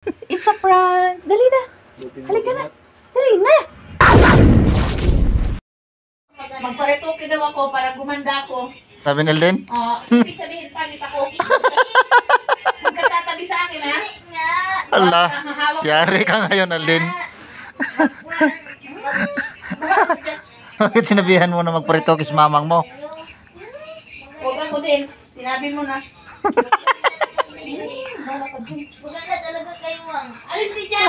It's a prank. Dali na. Halika na. Dali na. Magparetoke daw ako para gumanda ako. Sabi ni Elden? Ibig sabihin, pangit ako. Magkatatabi sa akin, ha? Allah, yari ka ngayon, Elden. Bakit sinabihan mo na magparitoke sa mamang mo? Huwag ako din. Sinabi mo na. Maganda talaga kayo, Wang. Alis ka dyan.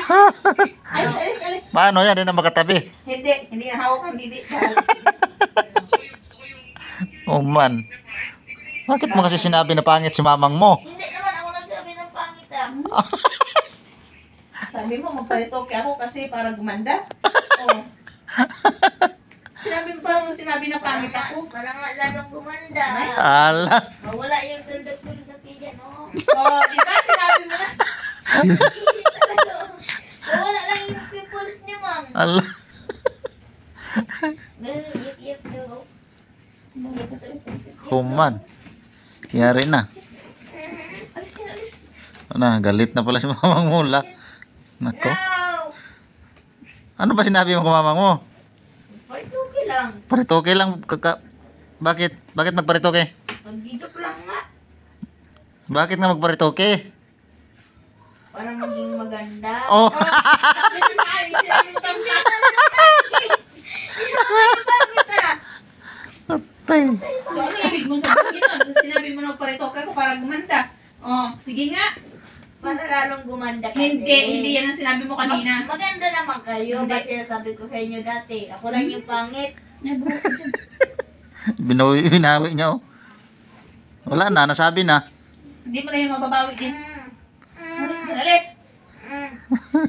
Alis. Paano yan? Hindi na makatabi. Hindi na hawak ang didi. Oh man. Bakit mo kasi sinabi na pangit si mamang mo? Hindi naman ako nagsabi ng pangit, ah. Sabi mo, magparitoke ako kasi para gumanda. Oh. Sinabi na pangit ako. Para nga lalong gumanda. Ala. Mawala yung ganda-ganda dyan, oh. Oh, diba? Sinabi mo na. Mawala lang yung pimples ni Mang. Ala. Iyak-iyak daw. Kuman. Yari na. Alis. Galit na pala si mamang mula. Nako. Ano ba sinabi mo kung mamang mo? Paritoke lang. Paritoke lang. Bakit? Bakit magparitoke? Pagdidok lang nga. Bakit nga magparitoke? Para maging maganda. Oh. Atay. So, ano ibig mo sabihin nun? Sinabi mo na paritoke ko para gumanda. Oh, sige nga. Para lalong gumanda kasi. Hindi yan ang sinabi mo kanina. Maganda naman kayo. Ba't sinasabi ko sa inyo dati? Ako lang yung pangit. Binawi niya, oh. Wala na, nasabi na. Hindi mo na yung mababawi din. Alis.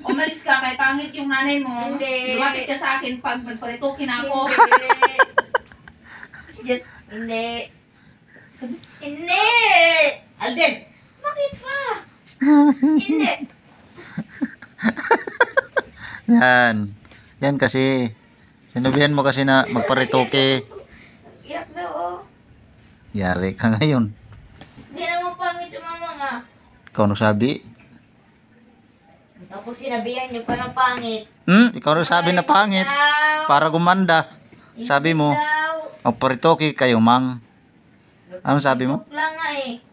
Umalis ka kay pangit yung nanay mo. Hindi. Lumapit ka sa akin pag nagparitoke na ako. Hindi. Alden, bakit pa? Hindi. Yan kasi. Sinabihan mo kasi na magparitoke. Iyak daw, oh. Yari ka ngayon. Hindi naman pangit yung mama nga. Ikaw nagsabi. Tapos sinabihan niyo pa ng pangit. Ikaw nagsabi na pangit. Para gumanda. Sabi mo, magparitoke kayo, Mang. Ano sabi mo? Joke lang nga eh.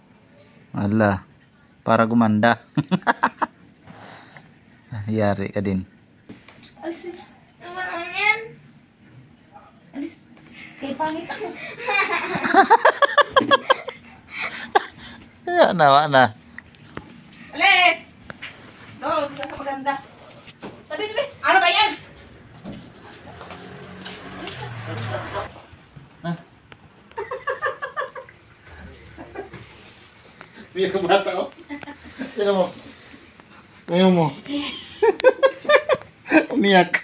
Ala, para gumanda. Yari ka din. Alis. Naman yan. Alis. Kaya pangit ako. Na. Alis! Dolo, hindi ka maganda. Tabi. Ano ba yan? Biyak ka bata, oh. Tignan mo. Tignan mo. Umiyak.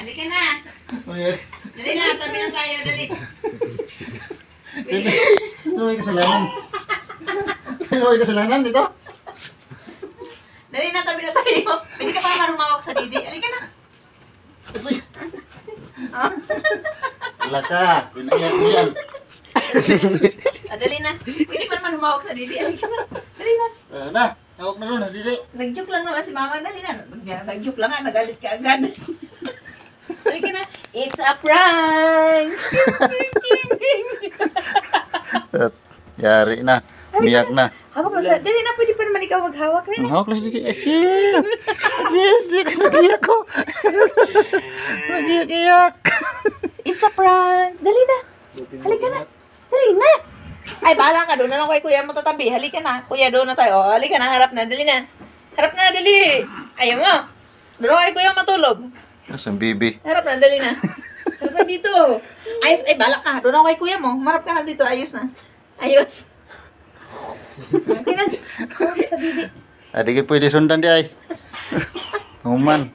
Halika na. Umiyak. Dali na, tabi na tayo, dali. Sino may kasalanan? Sino may kasalanan dito? Dali na, tabi na tayo. Pwede ka pa marumawak sa didi. Halika na. Wala ka. Pinayak mo yan. Dali na. Pwede pa naman humawak sa didi. Halika na. Dali na. Na, tawag na ron, dili. Nag-joke lang naman si mama. Dali na. Nag-joke lang nga. Nagalit ka agad. Halika na. It's a prank! Yari na. Umiyak na. Hawak mo sa... Dali na. Pwede pa naman ikaw maghawak. Ang hawak lang dito. Nag-iyak ko. Nag-iyak. It's a prank! Dali na. Halika na. Dali na. Ay, bahala ka. Doon na lang kay kuya mo tatabi. Halika na. Kuya, doon na tayo. O, halika na. Harap na. Dali na. Harap na. Dali. Ayaw mo. Doon na kay kuya matulog. Nasaan bibi? Harap na. Dali na. Harap na dito. Ayos. Ay, balak ka. Doon na kay kuya mo. Marap ka na dito. Ayos na. Ayos. Halika na. Harap sa bibi. Adik pwede sundan di ay. Kuman.